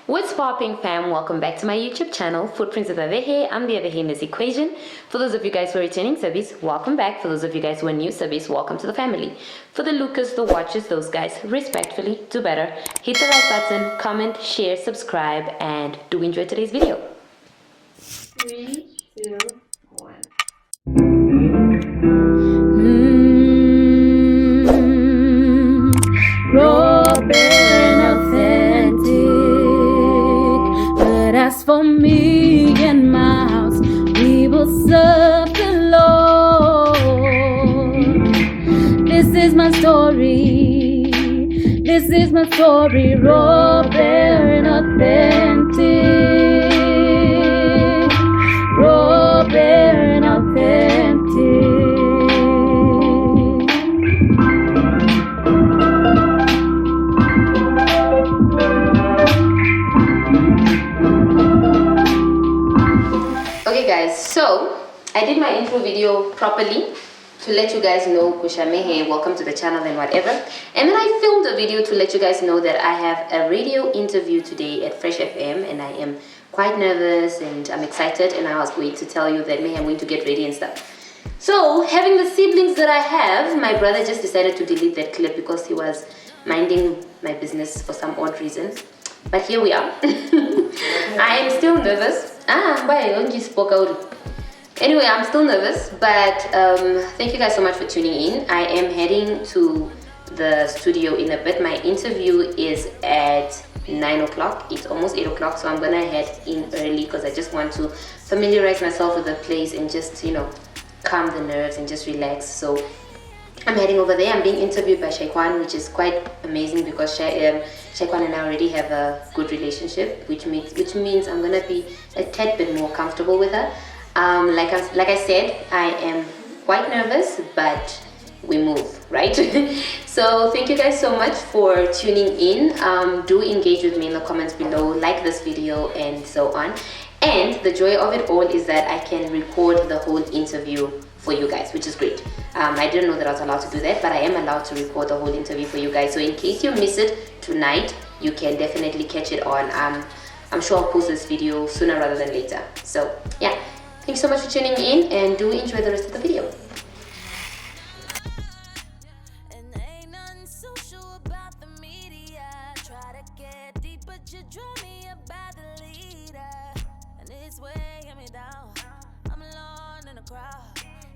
What's popping, fam? Welcome back to my YouTube channel, Footprints of Avehe. I'm the Avehe in this equation. For those of you guys who are returning subbies, welcome back. For those of you guys who are new subbies, welcome to the family. For the Lucas, the watchers, those guys, respectfully, do better. Hit the like button, comment, share, subscribe, and do enjoy today's video. 3, 2, 1. As for me and my house, we will serve the Lord. This is my story. This is my story, raw, bare, and authentic. Raw, bare, and authentic. Okay guys, so I did my intro video properly to let you guys know Kushamehe, welcome to the channel and whatever. And then I filmed a video to let you guys know that I have a radio interview today at Fresh FM, and I am quite nervous and I'm excited, and I was going to tell you that I'm going to get ready and stuff. So having the siblings that I have, my brother just decided to delete that clip because he was minding my business for some odd reason. But here we are. I am still nervous. Why don't you spoke out? Anyway, I'm still nervous, but thank you guys so much for tuning in. I am heading to the studio in a bit. My interview is at 9 o'clock. It's almost 8 o'clock, so I'm gonna head in early because I just want to familiarize myself with the place and just, you know, calm the nerves and just relax. So I'm heading over there. I'm being interviewed by Shaikwan, which is quite amazing because Shaikwan and I already have a good relationship, which means I'm gonna be a tad bit more comfortable with her. Like I said, I am quite nervous, but we move, right? So thank you guys so much for tuning in. Do engage with me in the comments below, like this video and so on. And the joy of it all is that I can record the whole interview for you guys, which is great. I didn't know that I was allowed to do that, but I am allowed to record the whole interview for you guys. So in case you miss it tonight, you can definitely catch it on. I'm sure I'll post this video sooner rather than later. So yeah, thanks so much for tuning in, and do enjoy the rest of the video.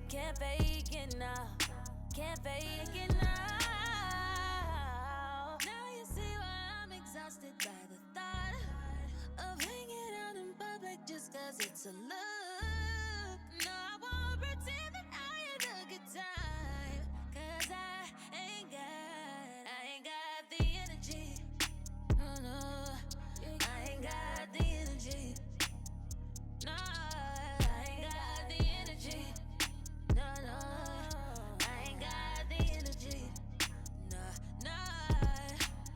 Can't fake it now. Can't fake it now. Now you see why I'm exhausted by the thought of hanging out in public just cause it's a look. No, I won't pretend that I had a good time, cause I ain't got the energy. No, no, I ain't got the energy. No, I ain't got the energy. No, no, I ain't got the energy. No, no,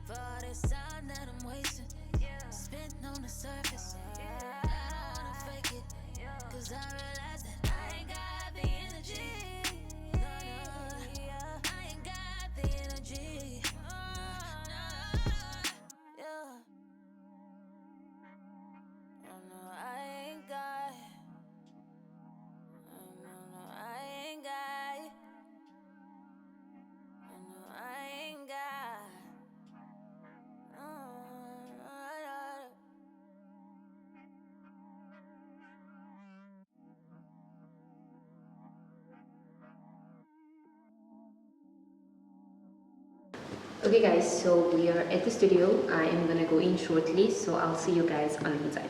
for all this time that I'm wasting, spent on the surface. I don't wanna fake it, cause I realize that I ain't got the energy. No, no, I ain't got the energy. No, no, yeah. Oh no, I ain't got. Okay guys, so we are at the studio. I am gonna go in shortly, so I'll see you guys on the inside.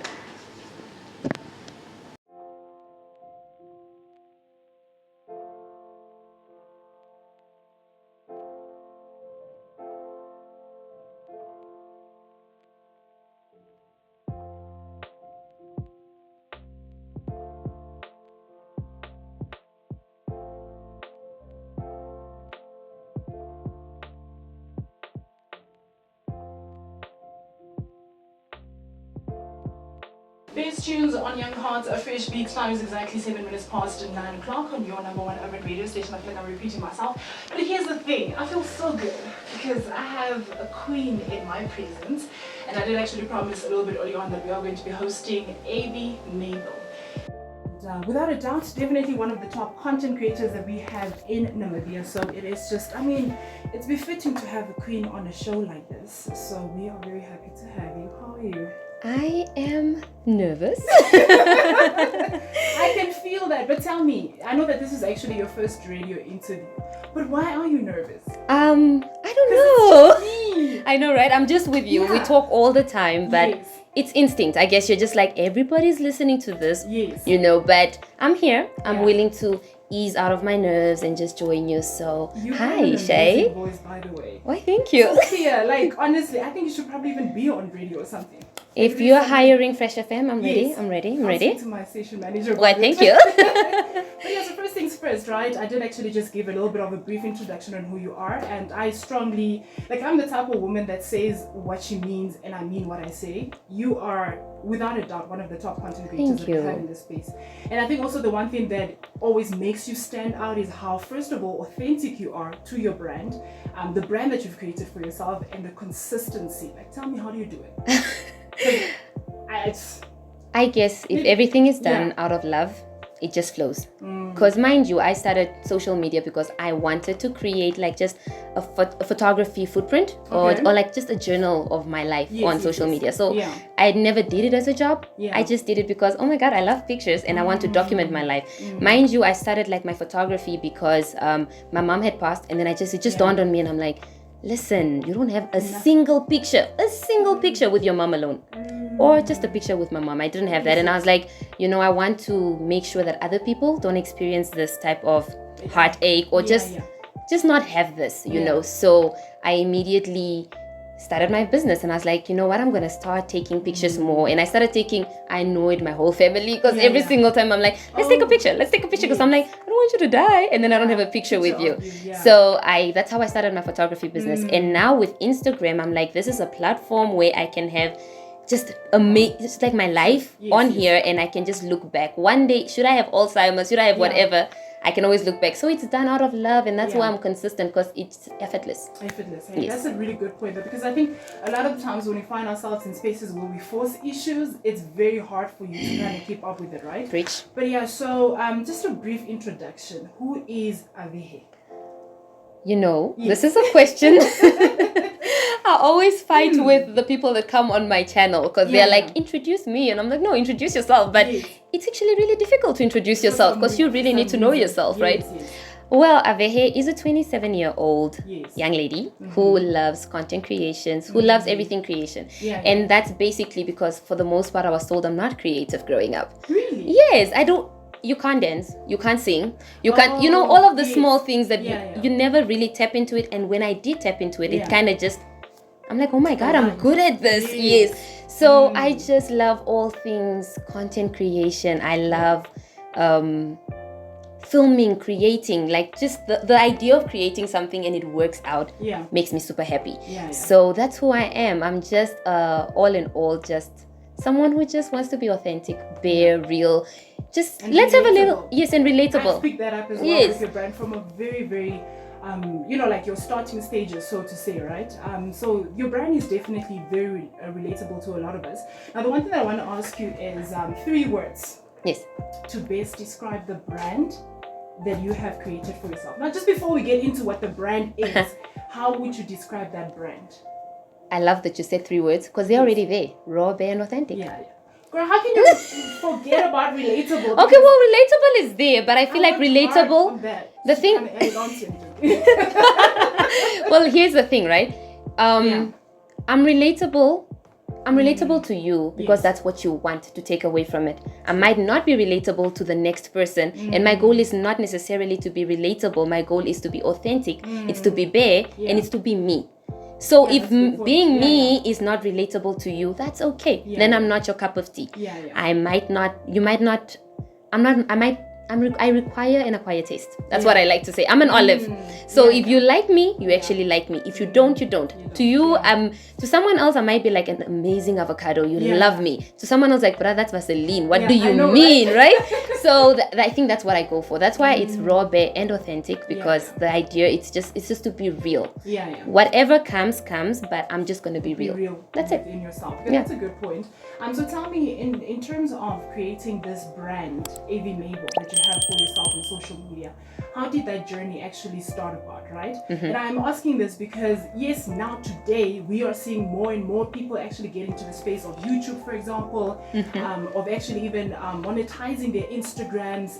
Bass tunes on Young Hearts are fresh. Beats time is exactly 7 minutes past 9 o'clock on your number one urban radio station. I feel like I'm repeating myself. But here's the thing, I feel so good because I have a queen in my presence. And I did actually promise a little bit earlier on that we are going to be hosting Avi Mabel. Without a doubt, definitely one of the top content creators that we have in Namibia. So it is just, I mean, it's befitting to have a queen on a show like this. So we are very happy to have you. How are you? I am nervous. I can feel that, but tell me, I know that this is actually your first radio interview, but why are you nervous? I don't know. Me. I know, right? I'm just with you. We Yeah. talk all the time, but Yes. it's instinct. I guess you're just like, everybody's listening to this, Yes. you know, but I'm here. I'm Yeah. willing to ease out of my nerves and just join you. So, You have an hi, amazing Shay. voice, by the way. Why, thank you. Yeah, like honestly, I think you should probably even be on radio or something. If you're hiring Fresh FM, I'm ready. Yes. I'm ready. I'm I'll ready. speak to my station manager. Why, about it. thank you. But yeah, so first things first, right? I did actually just give a little bit of a brief introduction on who you are, and I strongly, like, I'm the type of woman that says what she means, and I mean what I say. You are, without a doubt, one of the top content creators Thank that we you. have in this space. And I think also the one thing that always makes you stand out is how, first of all, authentic you are to your brand, the brand that you've created for yourself, and the consistency. Like, tell me, how do you do it? 'Cause I guess if everything is done Yeah. out of love, it just flows. Because mind you, I started social media because I wanted to create like just a photography footprint Okay. or like just a journal of my life Yes, on yes, social yes. media. So Yeah. I never did it as a job. Yeah. I just did it because, oh my God, I love pictures and I want to document my life. Mind you, I started like my photography because my mom had passed, and then it just dawned on me, and I'm like, listen, you don't have a single picture with your mom alone. Or just a picture with my mom. I didn't have that. And I was like, you know, I want to make sure that other people don't experience this type of heartache or just not have this, you know. So I immediately started my business, and I was like, you know what, I'm gonna start taking pictures more. And I started taking, I annoyed my whole family because every single time I'm like, let's take a picture because I'm like, I don't want you to die, and then I don't have a picture with you. So that's how I started my photography business. And now with Instagram, I'm like, this is a platform where I can have just like my life on here, and I can just look back. One day, should I have Alzheimer's, should I have whatever, I can always look back. So it's done out of love, and that's why I'm consistent, because it's effortless. Hey, Yes. that's a really good point, though, because I think a lot of the times when we find ourselves in spaces where we force issues, it's very hard for you to kind of keep up with it, right? Preach. But yeah, so just a brief introduction. Who is Avehe? You know, this is a question I always fight with the people that come on my channel, because they're like, introduce me, and I'm like, no, introduce yourself. But it's actually really difficult to introduce yourself, because you really need to know yourself, right? Well, Avehe is a 27-year-old young lady who loves content creations, who loves everything creation. And that's basically because, for the most part, I was told I'm not creative growing up. Really? Yes, I don't. You can't dance, you can't sing, you can't, you know, all of the small things that you never really tap into it. And when I did tap into it, it kind of just, I'm like, oh my God, I'm good at this. Yes. So I just love all things content creation. I love filming, creating, like just the idea of creating something and it works out makes me super happy. So that's who I am. I'm just all in all, just someone who just wants to be authentic, bare, real. Just And let's have a relatable. little, and relatable. I picked that up as well with your brand from a very, very, you know, like your starting stages, so to say, right? So your brand is definitely very relatable to a lot of us. Now, the one thing that I want to ask you is 3 words. Yes. To best describe the brand that you have created for yourself. Now, just before we get into what the brand is, how would you describe that brand? I love that you said 3 words, because they're already there. Raw, bare, and authentic. Girl, how can you forget about relatable? Okay, well, relatable is there, but I feel like relatable. The thing. Well, here's the thing, right? I'm relatable. I'm relatable to you because that's what you want to take away from it. I might not be relatable to the next person, and my goal is not necessarily to be relatable. My goal is to be authentic. It's to be bare, and it's to be me. So if being me is not relatable to you, that's okay. Then I'm not your cup of tea. I might not, you might not, I require an acquired taste. That's what I like to say. I'm an olive. So if you like me, you actually like me. If you don't, you don't. To you, to someone else, I might be like an amazing avocado. You love me. To someone else, like, brother, that's Vaseline. What do you mean, right? So I think that's what I go for. That's why it's raw, bare, and authentic, because the idea it's just to be real. Whatever comes, but I'm just gonna be real. That's it. In yourself. That's a good point. So tell me, in terms of creating this brand, AV Mabel, that you have for yourself on social media, how did that journey actually start about, right? And I'm asking this because yes, now today we are seeing more and more people actually get into the space of YouTube, for example, of actually even monetizing their Instagrams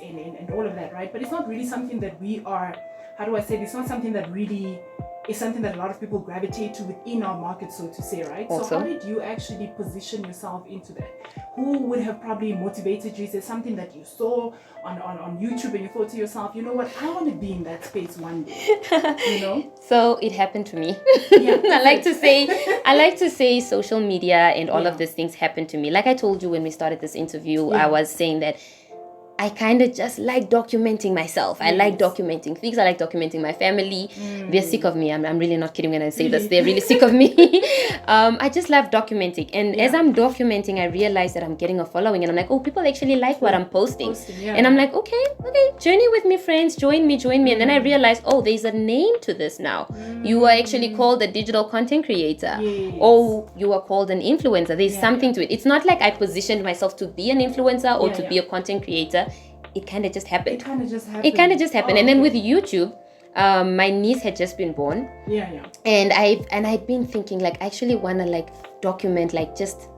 and all of that, right? But it's not really something that we are, how do I say, it's not something that really is something that a lot of people gravitate to within our market, so to say, right? Also. So how did you actually position yourself into that? Who would have probably motivated you? Is there something that you saw on YouTube and you thought to yourself, you know what, I want to be in that space one day, you know? So it happened to me. Yeah, I like to say social media and all of these things happened to me. Like I told you when we started this interview, I was saying that I kind of just like documenting myself. I like documenting things. I like documenting my family. They're sick of me. I'm really not kidding when I say this. They're really sick of me. I just love documenting. And as I'm documenting, I realize that I'm getting a following. And I'm like, oh, people actually like what I'm posting. And I'm like, okay, journey with me, friends. Join me. And then I realized, oh, there's a name to this now. You are actually called a digital content creator. Or you are called an influencer. There's something to it. It's not like I positioned myself to be an influencer or to be a content creator. It kind of just happened. And then with YouTube, my niece had just been born. And I'd been thinking, like, I actually want to like document like just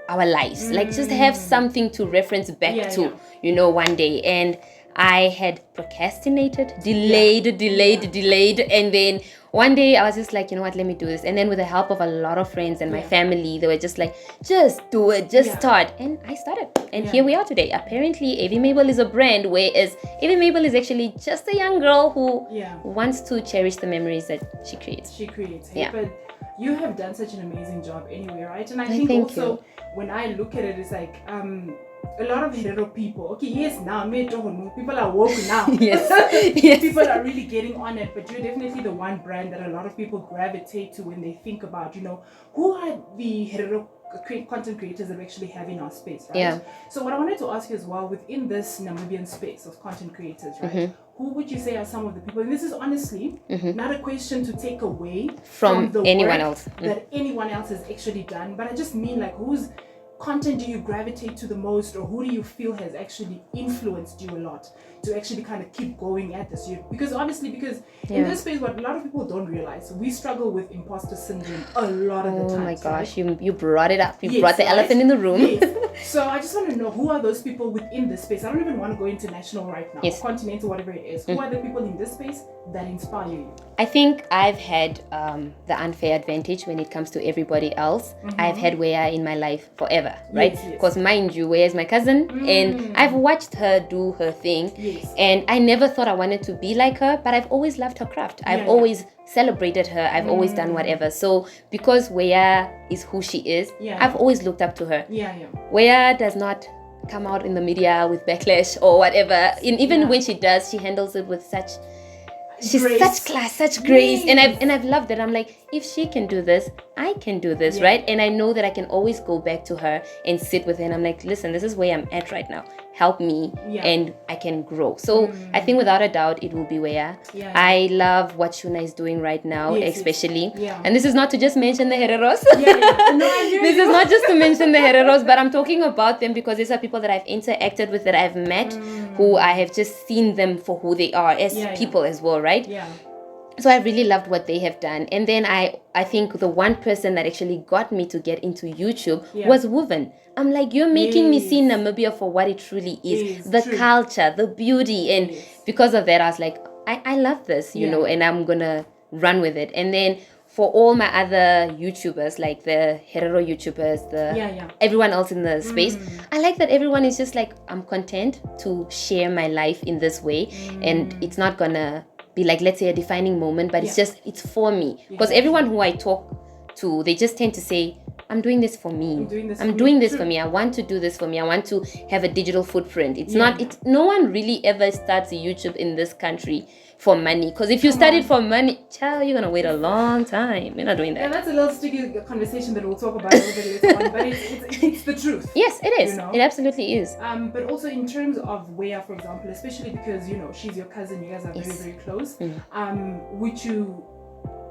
our lives, like just have something to reference back to, you know, one day. And I had procrastinated, delayed, and then one day I was just like, you know what, let me do this. And then with the help of a lot of friends and my family, they were just like, just do it, just start. And I started. And here we are today. Apparently, AV Mabel is a brand, whereas AV Mabel is actually just a young girl who wants to cherish the memories that she creates. But you have done such an amazing job anyway, right? And I think also when I look at it, it's like, a lot of hetero people, people are woke now. People are really getting on it, but you're definitely the one brand that a lot of people gravitate to when they think about, you know, who are the hetero content creators that we actually have in our space, right? So what I wanted to ask you as well, within this Namibian space of content creators, right? Who would you say are some of the people, and this is honestly not a question to take away from the anyone work else that anyone else has actually done, but I just mean like whose content do you gravitate to the most, or who do you feel has actually influenced you a lot to actually kind of keep going at this? Because in this space, what a lot of people don't realize, we struggle with imposter syndrome a lot of the time. Oh my gosh, you brought it up. You brought the elephant in the room. So I just want to know, who are those people within this space? I don't even want to go international right now, continental, whatever it is. Who are the people in this space that inspire you? I think I've had the unfair advantage when it comes to everybody else. I've had Wea in my life forever, right? Because mind you, Wea is my cousin, and I've watched her do her thing, and I never thought I wanted to be like her, but I've always loved her craft. I've always celebrated her. I've always done whatever. So because Wea is who she is, I've always looked up to her. Wea does not come out in the media with backlash or whatever. And even when she does, she handles it with such class, such grace, and I've loved it. I'm like, if she can do this, I can do this, right? And I know that I can always go back to her and sit with her, and I'm like, listen, this is where I'm at right now. Help me, and I can grow. So I think without a doubt, it will be Wea. I love what Shuna is doing right now, especially. And this is not to just mention the heteros. This is not just to mention the heteros, but I'm talking about them because these are people that I've interacted with, that I've met, who I have just seen them for who they are as people as well, right? So I really loved what they have done. And then I think the one person that actually got me to get into YouTube was Woven. I'm like, you're making me see Namibia for what it truly is. The culture, the beauty. And because of that, I was like, I love this, you know, and I'm going to run with it. And then for all my other YouTubers, like the hetero YouTubers, everyone else in the space, I like that everyone is just like, I'm content to share my life in this way. And it's not going to be like, let's say, a defining moment, but it's for me. Because everyone who I talk to, they just tend to say, I'm doing this for me. I'm doing this for me. I want to do this for me. I want to have a digital footprint. It's no one really ever starts a YouTube in this country for money. Because if you start it for money, child, you're going to wait a long time. You're not doing that. Yeah, that's a little sticky conversation that we'll talk about a little bit later on. But it's the truth. Yes, it is. It absolutely is. But also in terms of where, for example, especially because, she's your cousin, you guys are very, very close. Would you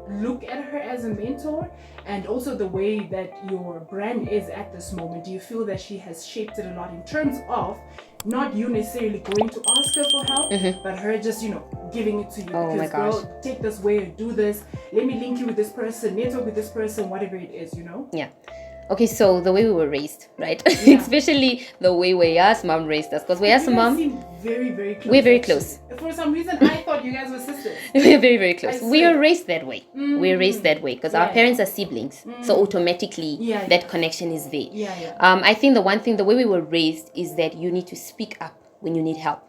look at her as a mentor? And also the way that your brand is at this moment, do you feel that she has shaped it a lot in terms of not you necessarily going to ask her for help, but her just, giving it to you? Oh because, girl, take this way, do this, let me link you with this person, network with this person, whatever it is, Yeah. Okay, so the way we were raised, right? Especially the way Weya's mom raised us. Because Weya's mom... seem very, very close. We're very close. For some reason, I thought you guys were sisters. We're very, very close. We are raised that way. We're raised that way because our parents are siblings. So automatically, that connection is there. I think the way we were raised is that you need to speak up when you need help.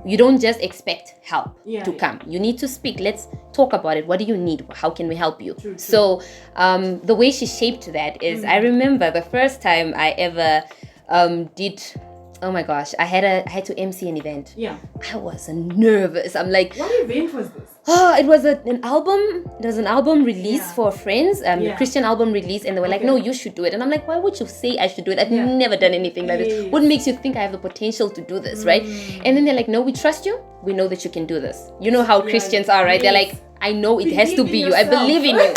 You don't just expect help to come. You need to speak. Let's talk about it. What do you need? How can we help you? True. So the way she shaped that is, I remember the first time I ever did, oh my gosh, I had to MC an event. I was nervous. I'm like, what event was this? Oh, it was an album. It was an album release for friends, a Christian album release, and they were like, "No, you should do it." And I'm like, "Why would you say I should do it? I've never done anything like this. What makes you think I have the potential to do this, right?" And then they're like, "No, we trust you. We know that you can do this." You know how Christians are, right? They're like, "I know it has to be you. I believe in you."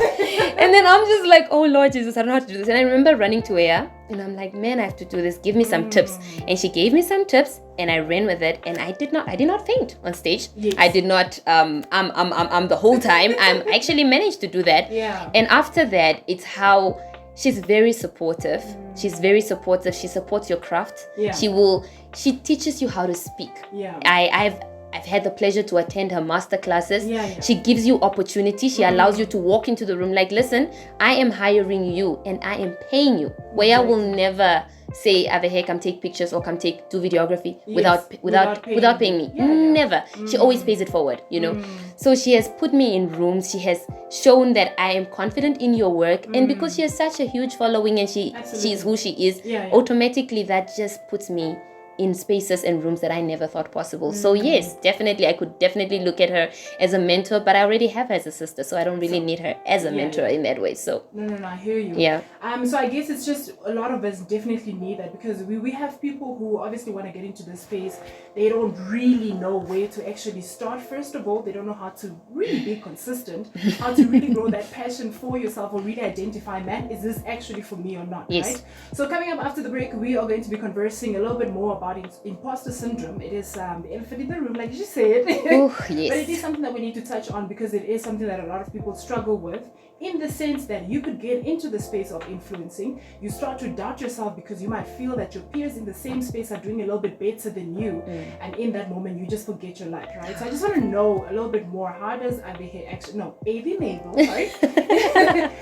And then I'm just like, "Oh Lord Jesus, I don't know how to do this." And I remember running to her, and I'm like, "Man, I have to do this. Give me some tips." And she gave me some tips, and I ran with it, and I did not faint on stage. I did not the whole time. I actually managed to do that. And after that, it's how she's very supportive. She's very supportive. She supports your craft. She teaches you how to speak. I've had the pleasure to attend her master classes. She gives you opportunity. She allows you to walk into the room like, "Listen, I am hiring you and I am paying you." Where I will never say, "Avehe, come take pictures or come do videography without paying me." Never. She always pays it forward, So she has put me in rooms. She has shown that I am confident in your work. And because she has such a huge following and she is who she is, automatically that just puts me in spaces and rooms that I never thought possible. So yes, definitely, I could definitely look at her as a mentor, but I already have her as a sister, so I don't really need her as a mentor in that way. So no, I hear you. So I guess it's just a lot of us definitely need that, because we have people who obviously want to get into this space. They don't really know where to actually start. First of all, they don't know how to really be consistent, how to really grow that passion for yourself, or really identify, man, is this actually for me or not, right? So coming up after the break, we are going to be conversing a little bit more about imposter syndrome. It is the elephant in the room, like you said. But it is something that we need to touch on, because it is something that a lot of people struggle with, in the sense that you could get into the space of influencing. You start to doubt yourself because you might feel that your peers in the same space are doing a little bit better than you, and in that moment you just forget your light, right? So I just want to know a little bit more, how does Avi Mabel, right?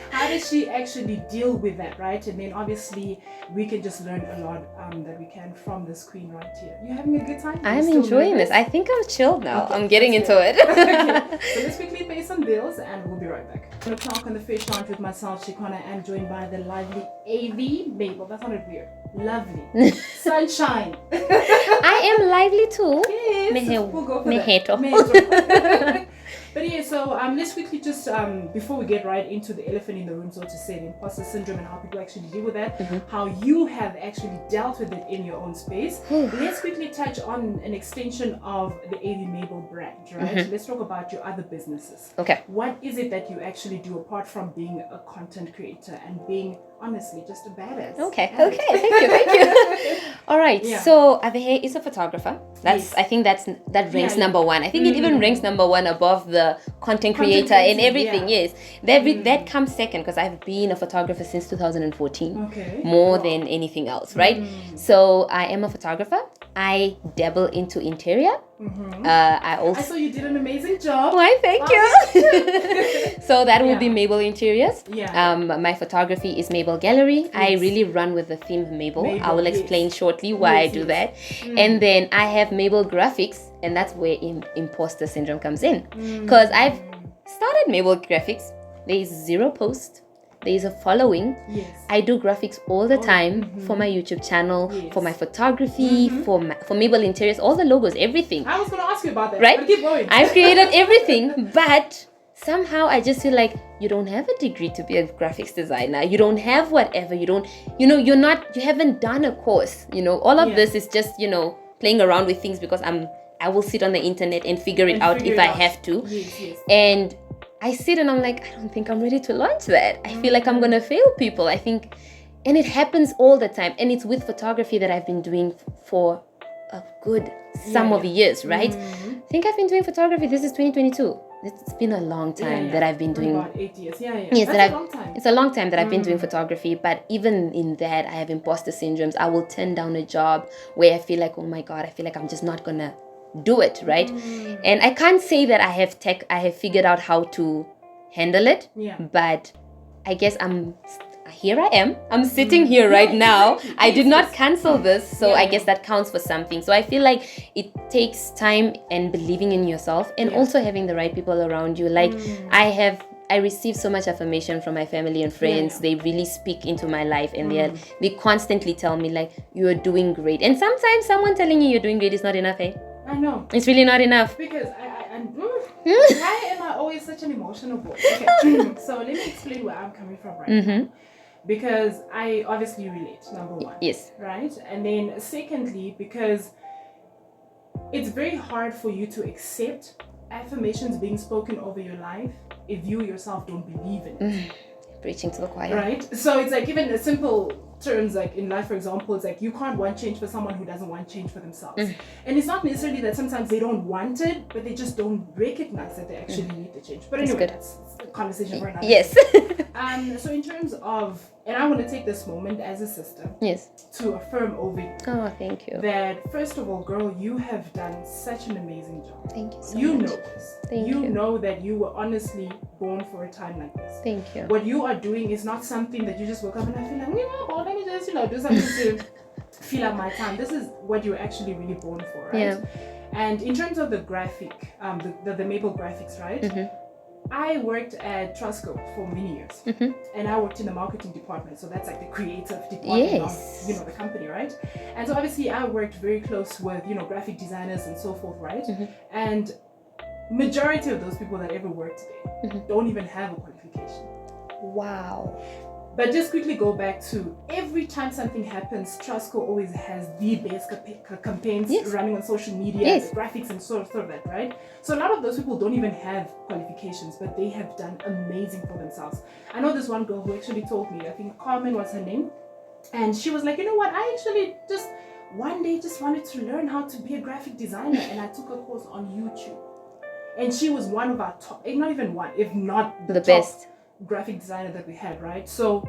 How does she actually deal with that, right? And then obviously we can just learn a lot that we can from this queen right here. You having a good time? I'm enjoying this. I think I'm chilled now. I'm getting into it. So let's quickly pay some bills and we'll be right back. I'm going to talk on the fish launch with myself, Shikona, and joined by the lively Avi Mabel. That sounded weird. Lovely. Sunshine. I am lively too. Yes. We'll go for that. But yeah, so let's quickly just, before we get right into the elephant in the room, so to say, the imposter syndrome and how people actually deal with that, how you have actually dealt with it in your own space, let's quickly touch on an extension of the Avi Mabel brand, right? Let's talk about your other businesses. Okay. What is it that you actually do apart from being a content creator and being, honestly, just a badass? Okay, thank you. All right, so Avehe is a photographer. I think that ranks number one. I think it even ranks number one above the content creator and everything. Yes, that comes second, because I've been a photographer since 2014. More than anything else, right? So I am a photographer. I dabble into interior. I saw you did an amazing job. Why, thank you. So that will be Mabel Interiors. My photography is Mabel Gallery. I really run with the theme Mabel. I will explain shortly why I do that. And then I have Mabel Graphics, and that's where imposter syndrome comes in, because I've started Mabel Graphics. There is 0 post, there is a following. Yes. I do graphics all the time for my YouTube channel, for my photography, for Mabel Interiors, all the logos, everything. I was going to ask you about that. Right? But keep going. I've created everything, but somehow I just feel like you don't have a degree to be a graphics designer. You don't have whatever. You don't, you haven't done a course. All of this is just, playing around with things because I will sit on the internet and figure it out if I have to. Yes. And I sit and I'm like, I don't think I'm ready to launch that. I feel like I'm going to fail people. I think, and it happens all the time. And it's with photography that I've been doing for a good sum of years, right? I think I've been doing photography. This is 2022. It's been a long time that I've been doing. About 8 years. Yes, that's a long time. It's a long time that I've been doing photography. But even in that, I have imposter syndromes. I will turn down a job where I feel like, oh my God, I feel like I'm just not gonna do it, right? And I can't say that I have figured out how to handle it. Yeah. But I guess here I am. I'm sitting here right now. Exactly. I did not cancel this, so I guess that counts for something. So I feel like it takes time and believing in yourself and also having the right people around you. Like I receive so much affirmation from my family and friends. They really speak into my life and they constantly tell me like, you're doing great. And sometimes someone telling you you're doing great is not enough, eh? I know. It's really not enough. Because why am I always such an emotional boy? Okay. So let me explain where I'm coming from right now. Because I obviously relate, number one. Yes. Right? And then secondly, because it's very hard for you to accept affirmations being spoken over your life if you yourself don't believe in it. Preaching to the choir. Right? So it's like even a simple terms like in life, for example, it's like you can't want change for someone who doesn't want change for themselves. And it's not necessarily that sometimes they don't want it, but they just don't recognize that they actually need the change. But anyway, that's a conversation for another day. So in terms of, and I want to take this moment as a sister to affirm over you. Oh, thank you. That first of all, girl, you have done such an amazing job. Thank you so much. You know this. You know that you were honestly born for a time like this. Thank you. What you are doing is not something that you just woke up and I feel like, let me just, do something to fill up my time. This is what you're actually really born for, right? Yeah. And in terms of the graphic, the Maple graphics, right? I worked at Trusco for many years, and I worked in the marketing department, so that's like the creative department of the company, right? And so obviously I worked very close with graphic designers and so forth, right? And majority of those people that ever work today don't even have a qualification. Wow. But just quickly go back to every time something happens, Trusco always has the best campaigns running on social media, the graphics and sort of that, right? So a lot of those people don't even have qualifications, but they have done amazing for themselves. I know this one girl who actually told me, I think Carmen was her name, and she was like, you know what, I actually just one day just wanted to learn how to be a graphic designer, and I took a course on YouTube. And she was one of our top, not even one, if not the top best graphic designer that we had, right? So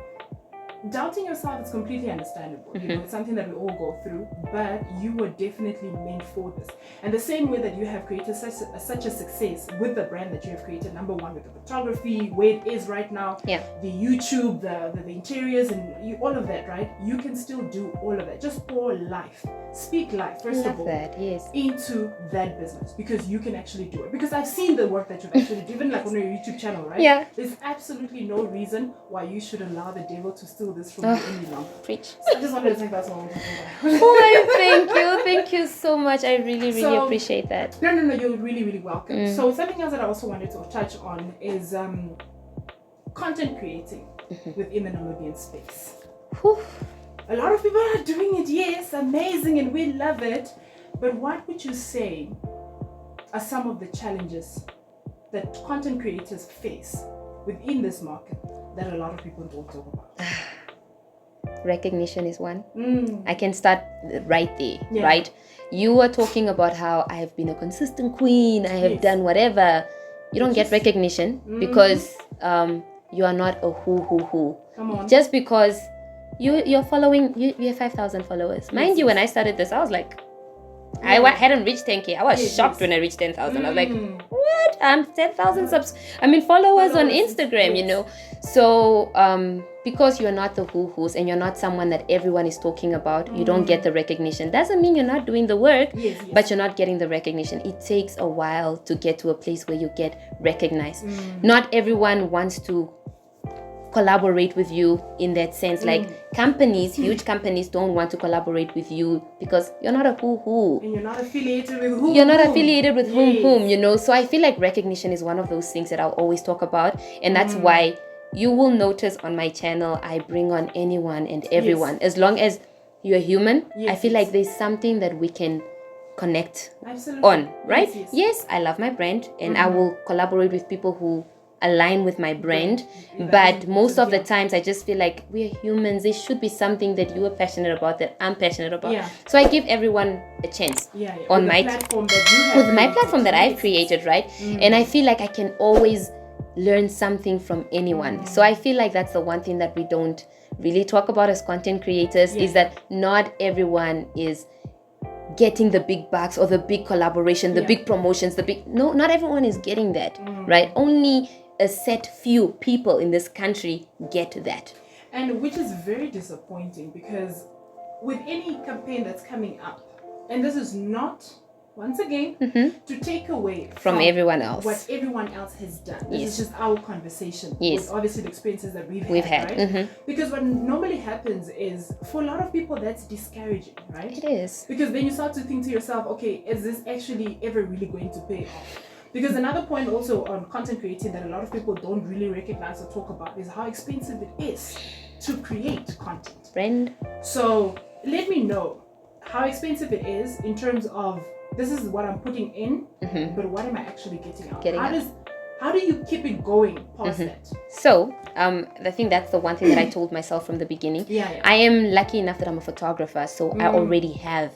doubting yourself is completely understandable. It's something that we all go through, but you were definitely meant for this. And the same way that you have created such a success with the brand that you have created, number one, with the photography, where it is right now, the YouTube, the interiors, and all of that, right? You can still do all of that. Just pour life, speak life, first of all, into that business, because you can actually do it. Because I've seen the work that you've actually done, even like on your YouTube channel, right? Yeah. There's absolutely no reason why you should allow the devil to steal this from you any longer. Preach. So I just wanted to take that moment. Thank you so much. I really appreciate that. No, you're really welcome. So something else that I also wanted to touch on is content creating within the Namibian space. A lot of people are doing it, yes, amazing, and we love it. But what would you say are some of the challenges that content creators face within this market that a lot of people don't talk about? Recognition is one. I can start right there, right? You were talking about how I have been a consistent queen, I have done whatever. You don't get recognition because you are not a who. Come on. Just because you're following, you have 5,000 followers. Mind you, when I started this, I was like, I hadn't reached 10K. I was shocked when I reached 10,000. I was like, what? I'm 10,000 followers on Instagram, So because you're not the who's and you're not someone that everyone is talking about, you don't get the recognition. Doesn't mean you're not doing the work, but you're not getting the recognition. It takes a while to get to a place where you get recognized. Not everyone wants to collaborate with you in that sense. Like companies, huge companies don't want to collaborate with you because you're not a who. And you're not affiliated with whom. You're not affiliated with Yes. whom, you know. So I feel like recognition is one of those things that I'll always talk about. And that's why you will notice on my channel, I bring on anyone and everyone. As long as you're human, I feel like there's something that we can connect Absolutely. on, right? Yes, yes. Yes, I love my brand and I will collaborate with people who align with my brand, That but is most of the important, times I just feel like we're humans. There should be something that you are passionate about that I'm passionate about. Yeah. So I give everyone a chance on With my the platform that you have with my created. platform that I've Yes. created, right? And I feel like I can always learn something from anyone. So I feel like that's the one thing that we don't really talk about as content creators, is that not everyone is getting the big bucks or the big collaboration, the big promotions, not everyone is getting that, right? Only a set few people in this country get that. And which is very disappointing, because with any campaign that's coming up, and this is not, once again, to take away from everyone else, what everyone else has done. This is just our conversation. Yes. With obviously the experiences that we've had. Right? Because what normally happens is, for a lot of people, that's discouraging, right? It is. Because then you start to think to yourself, okay, is this actually ever really going to pay off? Because another point also on content creating that a lot of people don't really recognize or talk about is how expensive it is to create content. Friend. So let me know how expensive it is in terms of, this is what I'm putting in, but what am I actually getting out? How do you keep it going past that? So, I think that's the one thing that I told myself from the beginning. I am lucky enough that I'm a photographer, so I already have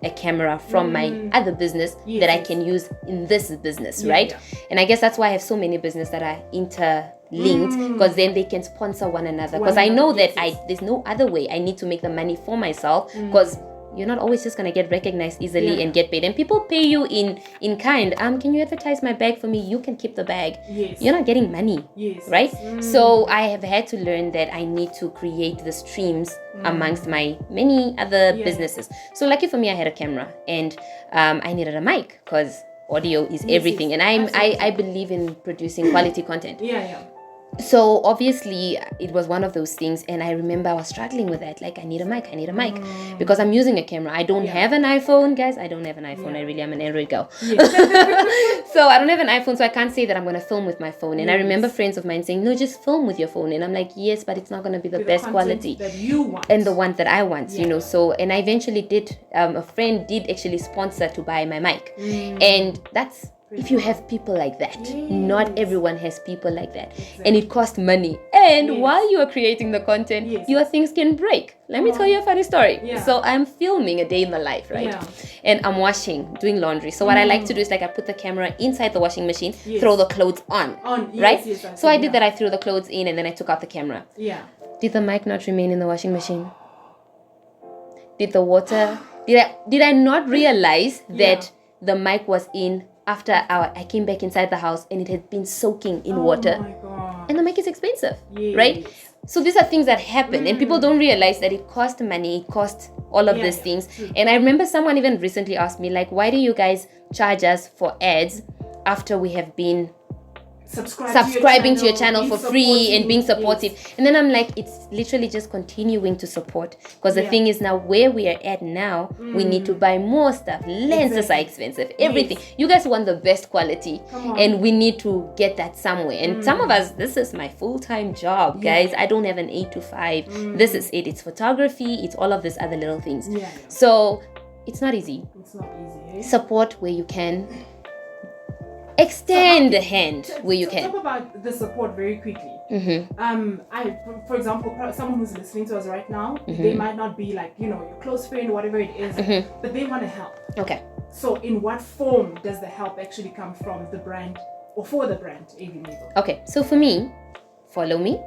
a camera from my other business that I can use in this business, right? And I guess that's why I have so many businesses that are interlinked, because then they can sponsor one another. Because I know that there's no other way. I need to make the money for myself, because you're not always just gonna get recognized easily and get paid. And people pay you in kind. Can you advertise my bag for me? You can keep the bag. You're not getting money, right? So I have had to learn that I need to create the streams amongst my many other businesses. So lucky for me, I had a camera and I needed a mic, because audio is everything. And I believe in producing quality content. So obviously it was one of those things, and I remember I was struggling with that. Like, I need a mic because I'm using a camera. I don't have an iPhone, guys. I don't have an iPhone. I really am an Android girl. So I don't have an iPhone, so I can't say that I'm going to film with my phone. And I remember friends of mine saying, no, just film with your phone. And I'm like, yes, but it's not going to be the best quality that you want, and the ones that I want, you know. So, and I eventually did, a friend did actually sponsor to buy my mic. And that's, if you have people like that. Not everyone has people like that. And it costs money. And while you are creating the content, your things can break. Let me tell you a funny story. So I'm filming a day in the life, right? And I'm washing, doing laundry. So what I like to do is, like, I put the camera inside the washing machine, throw the clothes on, right? So I did that. I threw the clothes in and then I took out the camera. Did the mic not remain in the washing machine? Did the water... Did I not realize that the mic was in after an hour? I came back inside the house and it had been soaking in water. My God. And the mic is expensive, right? So these are things that happen and people don't realize that it costs money, it costs all of these things. And I remember someone even recently asked me, like, why do you guys charge us for ads after we have been subscribing to your channel for free and being supportive? And then I'm like, it's literally just continuing to support, because the thing is, now where we are at now, we need to buy more stuff. Lenses are expensive, everything. You guys want the best quality, and we need to get that somewhere. And some of us, this is my full-time job, guys. I don't have an 8 to 5. This is it. It's photography, it's all of these other little things. So it's not easy. Support where you can. Extend the hand where you can. Talk about the support very quickly. For example, someone who's listening to us right now, they might not be like, you know, your close friend, whatever it is, but they want to help. Okay. So in what form does the help actually come from the brand, or for the brand, AV Mabel? Okay, so for me, follow me,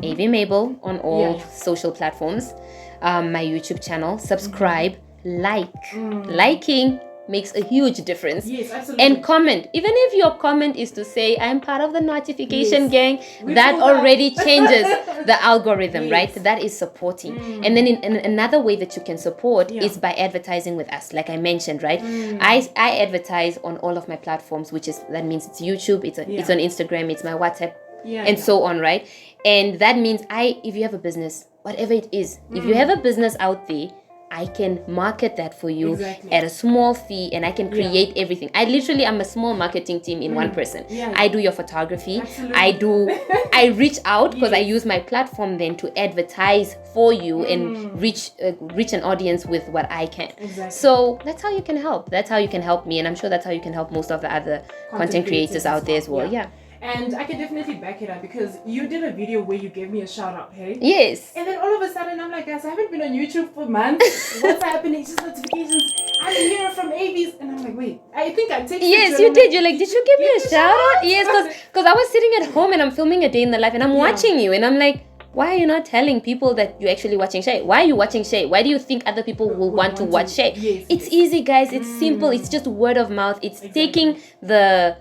AV Mabel, on all social platforms, my YouTube channel, subscribe, liking makes a huge difference. Yes, absolutely. And comment. Even if your comment is to say, I'm part of the notification gang, that already changes the algorithm, right? That is supporting. And then in another way that you can support is by advertising with us, like I mentioned, right? I advertise on all of my platforms, which is, that means it's YouTube, it's on Instagram, it's my WhatsApp and so on, right? And that means if you have a business, whatever it is, if you have a business out there, I can market that for you at a small fee, and I can create everything. I'm a small marketing team in one person. I do your photography. Absolutely. I reach out because I use my platform then to advertise for you and reach an audience with what I can. Exactly. So that's how you can help. That's how you can help me, and I'm sure that's how you can help most of the other content creators out there as well. Yeah. And I can definitely back it up because you did a video where you gave me a shout out, hey? Yes. And then all of a sudden I'm like, guys, I haven't been on YouTube for months. What's happening? Just notifications. I'm hearing from ABs. And I'm like, wait, I think I texted you. Yes, you did. You're like, did you give me a shout out? Yes, because I was sitting at home and I'm filming a day in the life and I'm watching you. And I'm like, why are you not telling people that you're actually watching Shay? Why are you watching Shay? Why do you think other people will want to watch Shay? Yes, it's easy, guys. It's simple. It's just word of mouth. It's taking the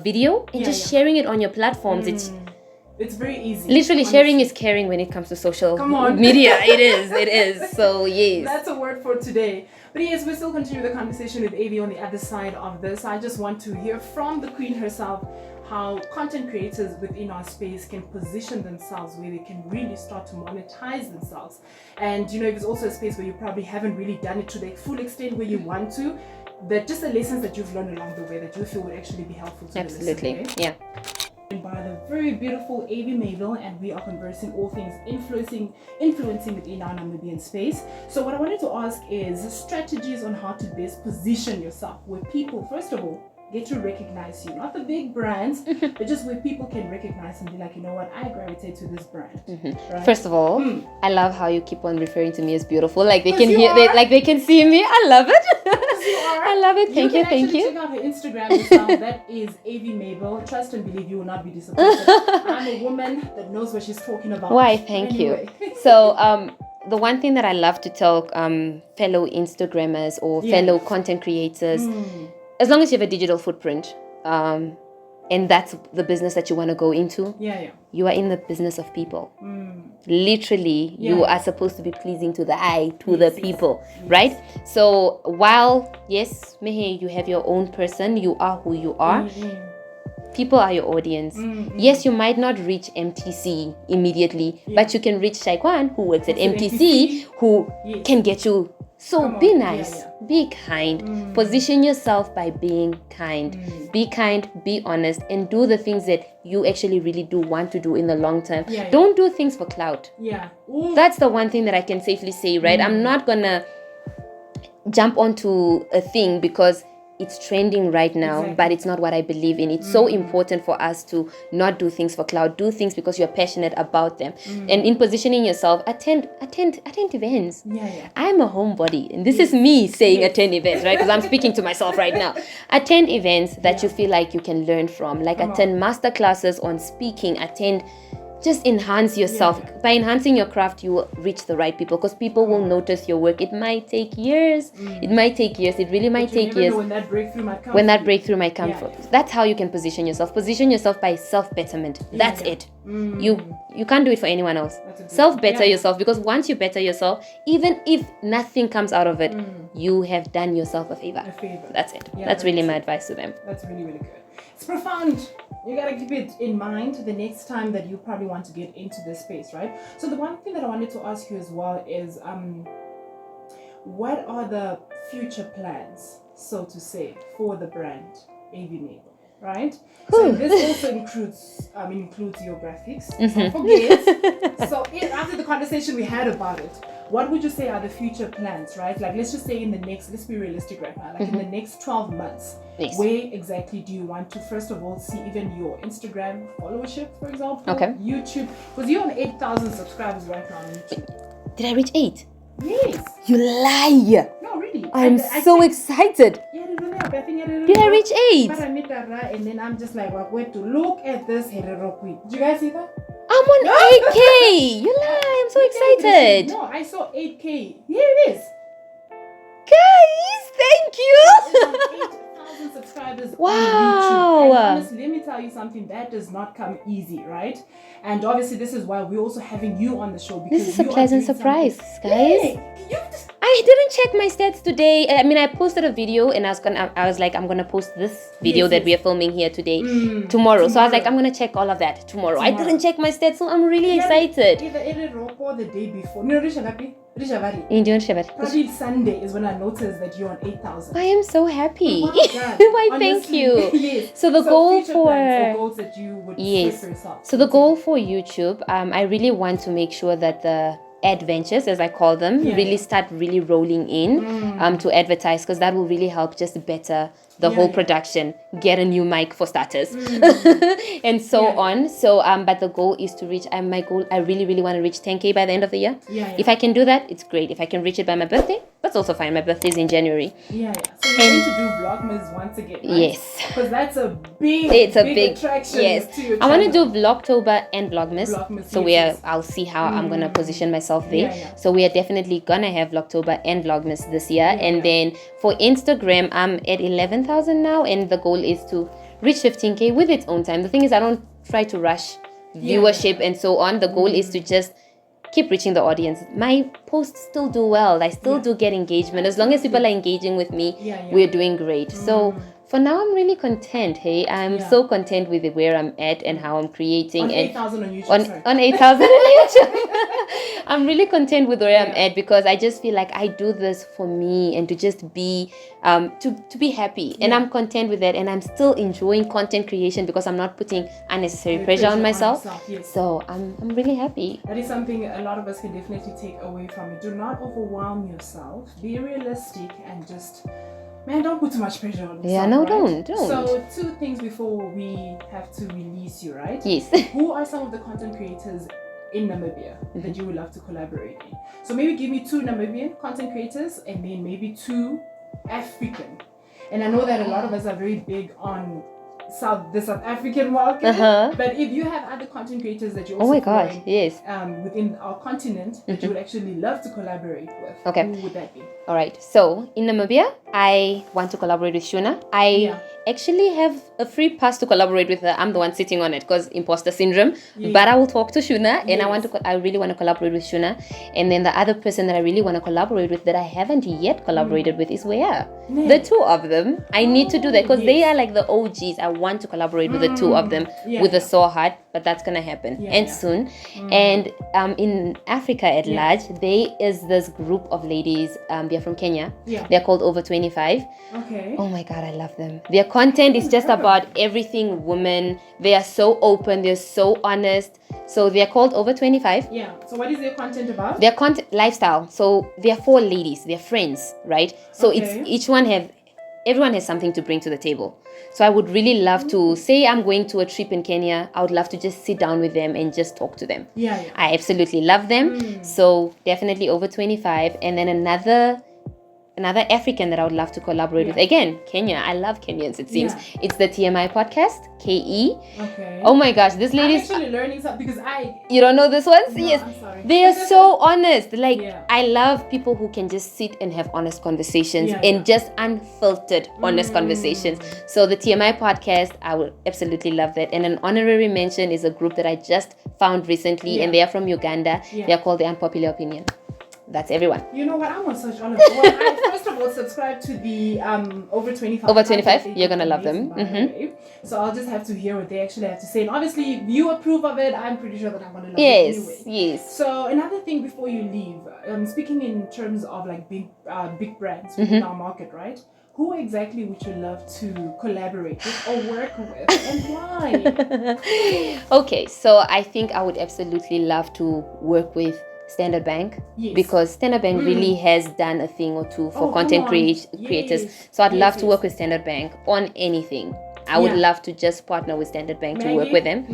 video and just sharing it on your platforms. It's very easy. Literally, sharing is caring when it comes to social media. It is. So yes, that's a word for today. But yes, we'll still continue the conversation with AV on the other side of this. I just want to hear from the queen herself how content creators within our space can position themselves where they can really start to monetize themselves. And if it's also a space where you probably haven't really done it to the full extent where you want to, that just the lessons that you've learned along the way that you feel would actually be helpful to absolutely the listener, yeah. And by the very beautiful AV Mabel, and we are conversing all things influencing within our Namibian space. So what I wanted to ask is strategies on how to best position yourself where people, first of all, get to recognize you, not the big brands, but just where people can recognize and be like, you know what, I gravitate to this brand. Right? First of all, I love how you keep on referring to me as beautiful. Like they can hear, they can see me. I love it. I love it. Thank you. Check out her Instagram as well. That is AV Mabel. Trust and believe you will not be disappointed. I'm a woman that knows what she's talking about. Why? Thank you. So the one thing that I love to tell fellow Instagrammers or fellow content creators. As long as you have a digital footprint, and that's the business that you want to go into, you are in the business of people. Literally, you are supposed to be pleasing to the eye, to the people, right? So while, yes, Mehe, you have your own person, you are who you are, people are your audience. Yes, you might not reach MTC immediately, but you can reach Shaikwan, who works at MTC, who can get you. So be nice, be kind, position yourself by being kind, be honest, and do the things that you actually really do want to do in the long term. Don't do things for clout. That's the one thing that I can safely say, right? I'm not gonna jump onto a thing because it's trending right now, but it's not what I believe in. It's so important for us to not do things for clout. Do things because you're passionate about them. And in positioning yourself, attend events. I'm a homebody, and this is me saying attend events, right? Because I'm speaking to myself right now. Attend events that you feel like you can learn from, like attend master classes on speaking, just enhance yourself. By enhancing your craft, you will reach the right people because people will notice your work. It might take years. It really might take years. When that breakthrough might come. That's how you can position yourself. Position yourself by self-betterment. That's it. You can't do it for anyone else. Self-better yourself, because once you better yourself, even if nothing comes out of it, you have done yourself a favor. That's it. That's really my advice to them. That's really, really good. It's profound. You gotta keep it in mind the next time that you probably want to get into this space, right? So the one thing that I wanted to ask you as well is, what are the future plans, so to say, for the brand AV Mabel, right? So this also includes your graphics. Don't forget. So after the conversation we had about it, what would you say are the future plans, right? Like, let's just say let's be realistic right now, like in the next 12 months, where exactly do you want to, first of all, see even your Instagram followership, for example, YouTube, because you're on 8,000 subscribers right now on YouTube. Did I reach 8? Yes. You lie. No, really. I'm so excited. Did I reach 8? And then I'm just like, we're going to look at this. Did you guys see that? I'm on 8K. You lie. I'm so excited. No, I saw 8K. Here it is. Guys, thank you. 8,000 subscribers wow. on YouTube. And honestly, let me tell you something, that does not come easy, right? And obviously, this is why we're also having you on the show. Because this is a pleasant surprise, guys. Yeah, I didn't check my stats today. I mean, I posted a video and I was like, I'm gonna post this video that we are filming here today tomorrow. So I was like, I'm gonna check all of that tomorrow. I didn't check my stats, so I'm really excited. Either or the day before. No, Indian Shepherd. probably Sunday is when I noticed that you're on 8,000. I am so happy. Oh my God. Why, thank Honestly, you. yes. So the goal future for plans or goals that you would set for yourself. So the goal for YouTube, I really want to make sure that the adventures, as I call them, really start really rolling in to advertise, because that will really help just better the whole production, get a new mic for starters, and so on. So but the goal is to reach my goal. I really want to reach 10K by the end of the year. If I can do that, it's great. If I can reach it by my birthday, that's also fine. My birthday is in January. So you're going to do Vlogmas once again, right? Yes, because that's a big attraction. Yes, to your I want to channel. do Vlogtober and Vlogmas. So I'll see how I'm gonna position myself there. So we are definitely gonna have Vlogtober and Vlogmas this year. And then for Instagram, I'm at 11,000 now, and the goal is to reach 15K with its own time. The thing is, I don't try to rush viewership and so on. The goal is to just keep reaching the audience. My posts still do well. I still do get engagement. As long as people are engaging with me, we're doing great. So for now, I'm really content. Hey, I'm so content with where I'm at and how I'm creating. On and 8,000 on YouTube. on 8,000 on YouTube. I'm really content with where I'm at, because I just feel like I do this for me and to just be to be happy, and I'm content with that, and I'm still enjoying content creation because I'm not putting unnecessary pressure on myself. So I'm really happy. That is something a lot of us can definitely take away from it. Do not overwhelm yourself. Be realistic and just, man, don't put too much pressure on yourself. Yeah, no, right? don't. So 2 things before we have to release you, right? Yes. Who are some of the content creators in Namibia that you would love to collaborate in? So maybe give me 2 Namibian content creators and then maybe 2 African. And I know that a lot of us are very big on the South African market, but if you have other content creators that you also within our continent that you would actually love to collaborate with, who would that be? All right, so in Namibia, I want to collaborate with Shuna. I actually have a free pass to collaborate with her. I'm the one sitting on it because imposter syndrome. But I will talk to Shuna, and I really want to collaborate with Shuna. And then the other person that I really want to collaborate with that I haven't yet collaborated with is Wea. The 2 of them, I need to do that because they are like the OGs. I want to collaborate with the 2 of them with a sore heart, but that's gonna happen soon. And in Africa at large, there is this group of ladies. They're from Kenya. They're called Over 25. Oh my God, I love them. Their content is just about everything women. They are so open. They're so honest. So they're called Over 25. So what is their content about? Their content lifestyle. So they are 4 ladies. They're friends, right? So it's everyone has something to bring to the table. So I would really love to say I'm going to a trip in Kenya. I would love to just sit down with them and just talk to them. I absolutely love them. So definitely Over 25. And then another African that I would love to collaborate with. Again, Kenya. I love Kenyans, it seems. It's the TMI podcast, KE. Oh my gosh, this lady's... I'm actually learning something because You don't know this ones? No, yes. I'm sorry. They are so honest. Like, I love people who can just sit and have honest conversations and just unfiltered honest conversations. So the TMI podcast, I would absolutely love that. And an honorary mention is a group that I just found recently, and they are from Uganda. They are called The Unpopular Opinion. That's everyone. You know what? I'm gonna search all of them. Well, I first of all subscribe to the Over 25. Over 25, you're gonna love them. So I'll just have to hear what they actually have to say. And obviously, if you approve of it, I'm pretty sure that I'm gonna love it anyway. Yes. So another thing before you leave, speaking in terms of like big brands within our market, right? Who exactly would you love to collaborate with or work with, and why? Okay, so I think I would absolutely love to work with Standard Bank, because Standard Bank really has done a thing or 2 for content creators. So I'd love to work with Standard Bank on anything. I would love to just partner with Standard Bank to work with them.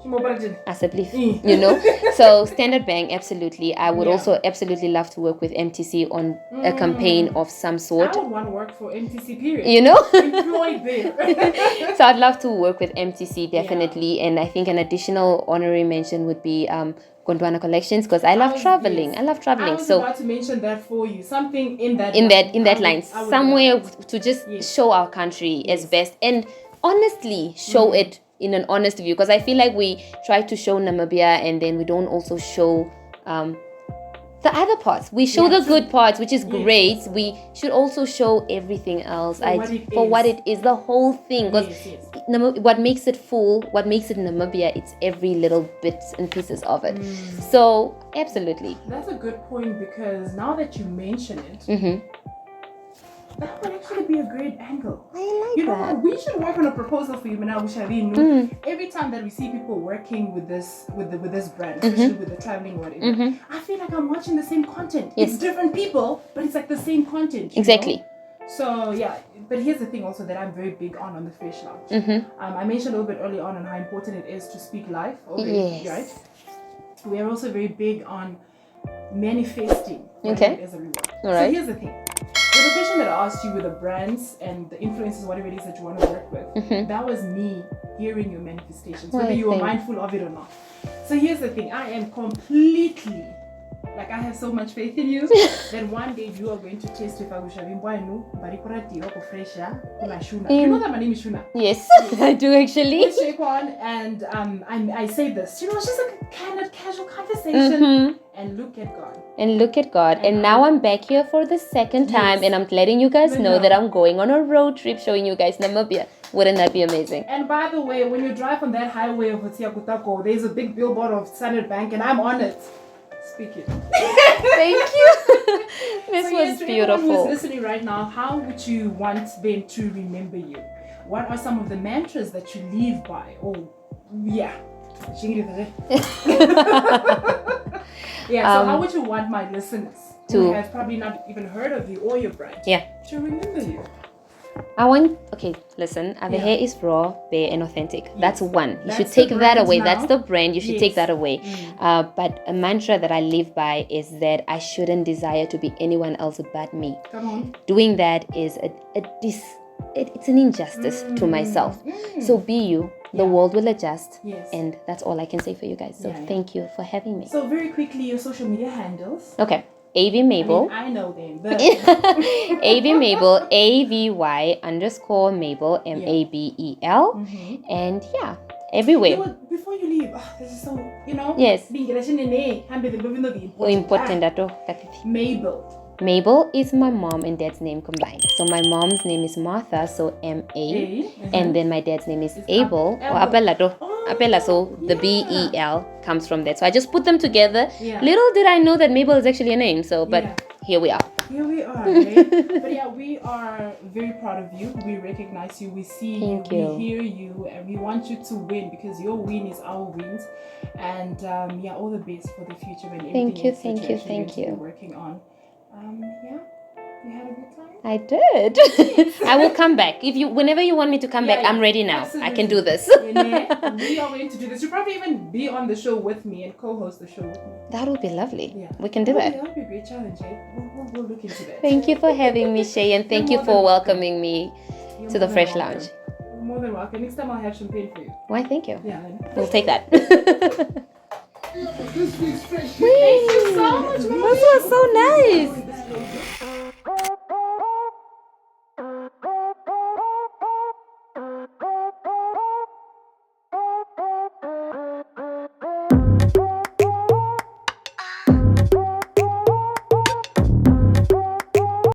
You know, so Standard Bank, absolutely. I would also absolutely love to work with MTC on a campaign of some sort. I would want to work for MTC, period. You know, employed there. So I'd love to work with MTC, definitely. And I think an additional honorary mention would be Gondwana Collections, because I love traveling. I love traveling. I was about to mention that for you. Something in that line, somewhere to just show our country as best, and honestly show it in an honest view, because I feel like we try to show Namibia and then we don't also show the other parts. We show Yeah, the so- good parts, which is Yes. great. We should also show everything else. For what it is. What it is, the whole thing. Because Yes. what makes it full, what makes it Namibia, it's every little bits and pieces of it. So, absolutely. That's a good point, because now that you mention it, Mm-hmm. that would actually be a great angle. I like You know that. what? We should work on a proposal for you, Mina Ushavinu. Every time that we see people working with this brand, especially with the traveling whatever, I feel like I'm watching the same content. Yes. It's different people, but it's like the same content. you Exactly. know? So yeah, but here's the thing also that I'm very big on the Fresh Lounge. I mentioned a little bit early on how important it is to speak live. Yes. Right? We are also very big on manifesting. Okay. As a reward. All right. So here's the thing. With the question that I asked you with the brands and the influencers, whatever it is that you want to work with, that was me hearing your manifestations, whether Well, you were thank- mindful of it or not. So here's the thing, I am completely, like I have so much faith in you that one day you are going to taste if I wish you know that my name is Shuna. Yes, I do actually. Let's shake one, and I say this, it's just like a candid, casual conversation, and look at God. And look at God. And now I'm back here for the second time, and I'm letting you guys know that I'm going on a road trip showing you guys Namibia. Wouldn't that be amazing? And by the way, when you drive on that highway of Kutako, there's a big billboard of Standard Bank, and I'm on it. Speak it. Thank you. This So was yes, to everyone beautiful. who's listening right now, how would you want them to remember you? What are some of the mantras that you live by? Oh, yeah. Yeah, so how would you want my listeners who have probably not even heard of you or your brand to remember you? Okay, listen, our hair is raw, bare, and authentic. That's one. You That's should the take that brand away. now. That's the brand. You should take Yes. that away. But a mantra that I live by is that I shouldn't desire to be anyone else but me. Come on. Doing that is it's an injustice to myself. So be you. The world will adjust. Yes. And that's all I can say for you guys. So thank you for having me. So very quickly, your social media handles. Okay. AV Mabel. I know them. But AV Mabel, AVY_Mabel, MABEL. And yeah, everywhere. Before you leave, this is so, Yes. important. Mabel. Mabel is my mom and dad's name combined. So my mom's name is Martha, so M-A. And then my dad's name is Abel, or Apelato. Apela, so the B-E-L comes from that. So I just put them together. Yeah. Little did I know that Mabel is actually a name. So, but here we are. Here we are, right? But yeah, we are very proud of you. We recognize you. We see Thank you. you. We hear you. And we want you to win, because your win is our wins. And all the best for the future and everything else that you're actually going to be working on. You had a good time? I did. I will come back. Whenever you want me to come back, I'm ready now. Absolutely. I can do this. We are going to do this. You'll probably even be on the show with me and co-host the show with me. That would be lovely. Yeah. We can do that. That would be a great challenge, eh? We'll look into that. Thank you for having me, Shay, and thank you You're for more than welcoming me You're to the more than Fresh welcome. Lounge. You're more than welcome. Next time I'll have champagne for you. Why, thank you. Yeah. We'll take that. Thank you so much, This was so nice.